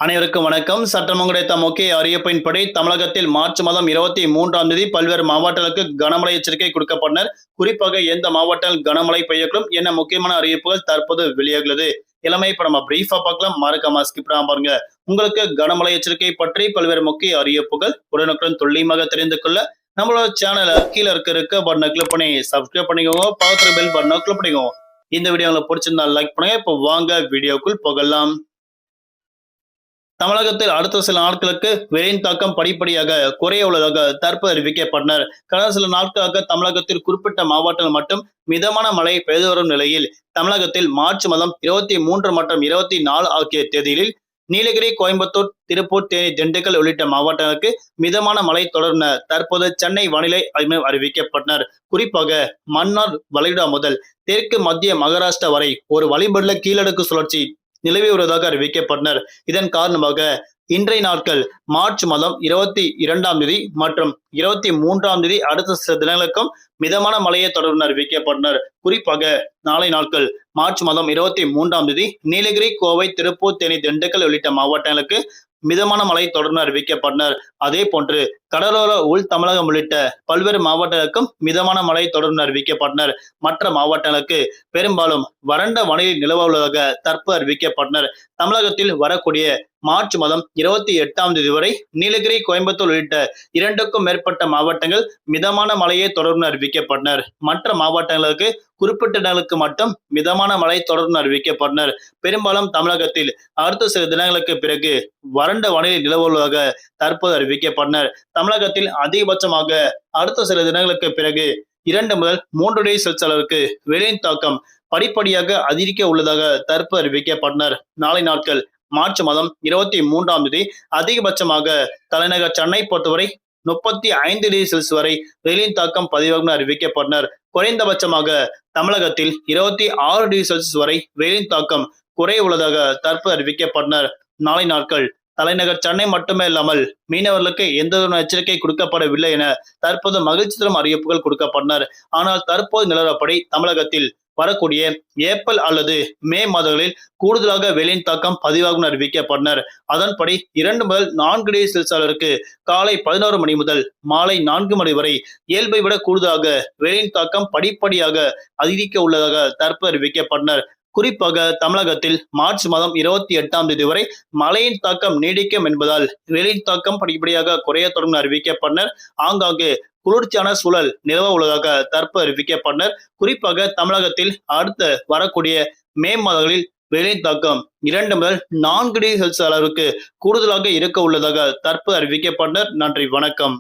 அனைவருக்கும் வணக்கம். சட்டம் கிடைத்த முக்கிய அறிவிப்பின்படி தமிழகத்தில் மார்ச் மாதம் 23ஆம் தேதி பல்வேறு மாவட்டங்களுக்கு கனமழை எச்சரிக்கை கொடுக்கப்பட்டனர். குறிப்பாக எந்த மாவட்டங்கள் கனமழை பெய்யக்கூடும் என்ன முக்கியமான அறிவிப்புகள் தற்போது வெளியாகிறது. எல்லாமே இப்ப நம்ம பிரீஃபா பார்க்கலாம். மறக்காம ஸ்கிப் பண்ணாம பாருங்க. உங்களுக்கு கனமழை எச்சரிக்கை பற்றி பல்வேறு முக்கிய அறிவிப்புகள் உடனுக்குடன் துல்லியமாக தெரிந்து கொள்ள நம்மளோட சேனலை கீழே இருக்க பட்டனை கிளிக் பண்ணி சப்ஸ்கிரைப் பண்ணிக்கோங்க. பக்கத்துல பெல் பட்டனை கிளிக் பண்ணிக்கோங்க. இந்த வீடியோ உங்களுக்கு பிடிச்சிருந்தா லைக் பண்ணுங்க. இப்போ வாங்க வீடியோக்குள் போகலாம். தமிழகத்தில் அடுத்த சில நாட்களுக்கு வெயிலின் தாக்கம் படிப்படியாக குறைய உள்ளதாக தற்போது அறிவிக்கப்பட்டனர். கடந்த சில நாட்களாக தமிழகத்தில் குறிப்பிட்ட மாவட்டங்கள் மட்டும் மிதமான மழை பெய்து வரும் நிலையில் தமிழகத்தில் மார்ச் மாதம் 23 மற்றும் 24 ஆகிய தேதிகளில் நீலகிரி, கோயம்புத்தூர், திருப்பூர், தேனி, திண்டுக்கல் உள்ளிட்ட மாவட்டங்களுக்கு மிதமான மழை தொடர்ந்த தற்போது சென்னை வானிலை ஆய்வு அறிவிக்கப்பட்டனர். குறிப்பாக மன்னார் வளைகுடா முதல் தெற்கு மத்திய மகாராஷ்டிரா வரை ஒரு வளிமண்டல கீழடுக்கு சுழற்சி நிலவி வருவதாக அறிவிக்கப்பட்டனர். இதன் காரணமாக இன்றைய நாட்கள் மார்ச் மாதம் 22ஆம் தேதி மற்றும் 23ஆம் தேதி அடுத்த சில தினங்களுக்கும் மிதமான மழையை தொடர்ந்து அறிவிக்கப்பட்டனர். குறிப்பாக நாளை நாட்கள் மார்ச் மாதம் 23ஆம் தேதி நீலகிரி, கோவை, திருப்பூர், தேனி, திண்டுக்கல் உள்ளிட்ட மாவட்டங்களுக்கு மிதமான மழை தொடர்ந்து அறிவிக்கப்பட்டனர். அதே போன்று கடலோர உள் தமிழகம் உள்ளிட்ட பல்வேறு மாவட்டங்களுக்கும் மிதமான மழை தொடர்ந்து அறிவிக்கப்பட்டனர். மற்ற மாவட்டங்களுக்கு பெரும்பாலும் வறண்ட வானிலை நிலவ உள்ளதாக தற்போது அறிவிக்கப்பட்டனர். தமிழகத்தில் வரக்கூடிய மார்ச் மாதம் 28ஆம் தேதி வரை நீலகிரி, கோயம்புத்தூர் உள்ளிட்ட 2க்கும் மேற்பட்ட மாவட்டங்கள் மிதமான மழையை தொடர்ந்து அறிவிக்கப்பட்டனர். மற்ற மாவட்டங்களுக்கு குறிப்பிட்ட இடங்களுக்கு மட்டும் மிதமான மழை தொடர்ந்து அறிவிக்கப்பட்டனர். பெரும்பாலும் தமிழகத்தில் அடுத்த சில தினங்களுக்கு பிறகு வறண்ட வானிலை நிலவுவதாக தற்போது அறிவிக்கப்பட்டனர். தமிழகத்தில் அதிகபட்சமாக அடுத்த சில தினங்களுக்கு பிறகு 2 முதல் 3 டிகிரி செல்சியஸ் அளவுக்கு வெயிலின் தாக்கம் படிப்படியாக அதிகரிக்க உள்ளதாக தற்போது அறிவிக்கப்பட்டனர். நாளை நாட்கள் மார்ச் மாதம் 23ஆம் தேதி அதிகபட்சமாக தலைநகர் சென்னை பொறுத்தவரை 35 டிகிரி செல்சியஸ் வரை வெயிலின் தாக்கம் பதிவாகும் அறிவிக்கப்பட்டனர். குறைந்தபட்சமாக தமிழகத்தில் 26 டிகிரி செல்சியஸ் வரை வெயிலின் தாக்கம் குறைய உள்ளதாக தற்போது அறிவிக்கப்பட்டனர். நாளை நாட்கள் தலைநகர் சென்னை மட்டுமே இல்லாமல் மீனவர்களுக்கு எந்த ஒரு எச்சரிக்கை கொடுக்கப்படவில்லை என தற்போது மகிழ்ச்சி தரும் அறிவிப்புகள் கொடுக்கப்பட்டனர். ஆனால் தற்போது நிலவரப்படி தமிழகத்தில் வரக்கூடிய ஏப்ரல் அல்லது மே மாதங்களில் கூடுதலாக வெயிலின் தாக்கம் பதிவாகும் அறிவிக்கப்பட்டனர். அதன்படி 2 முதல் 4 டிகிரி செல்சியஸ் அளவிற்கு காலை 11 மணி முதல் மாலை 4 மணி வரை இயல்பை விட கூடுதலாக வெயிலின் தாக்கம் படிப்படியாக அதிகரிக்க உள்ளதாக தற்போது அறிவிக்கப்பட்டனர். குறிப்பாக தமிழகத்தில் மார்ச் மாதம் 28ஆம் தேதி வரை மழையின் தாக்கம் நீடிக்கும் என்பதால் வெயிலின் தாக்கம் படிப்படியாக குறைய தொடங்கும் அறிவிக்கப்பட்டனர். ஆங்காங்கே குளிர்ச்சியான சூழல் நிலவ உள்ளதாக தற்போது அறிவிக்கப்பட்டனர். குறிப்பாக தமிழகத்தில் அடுத்த வரக்கூடிய மே மாதங்களில் வெயிலின் தாக்கம் 2 முதல் 4 டிகிரி செல்சியஸ் அளவுக்கு கூடுதலாக இருக்க உள்ளதாக தற்போது அறிவிக்கப்பட்டனர். நன்றி, வணக்கம்.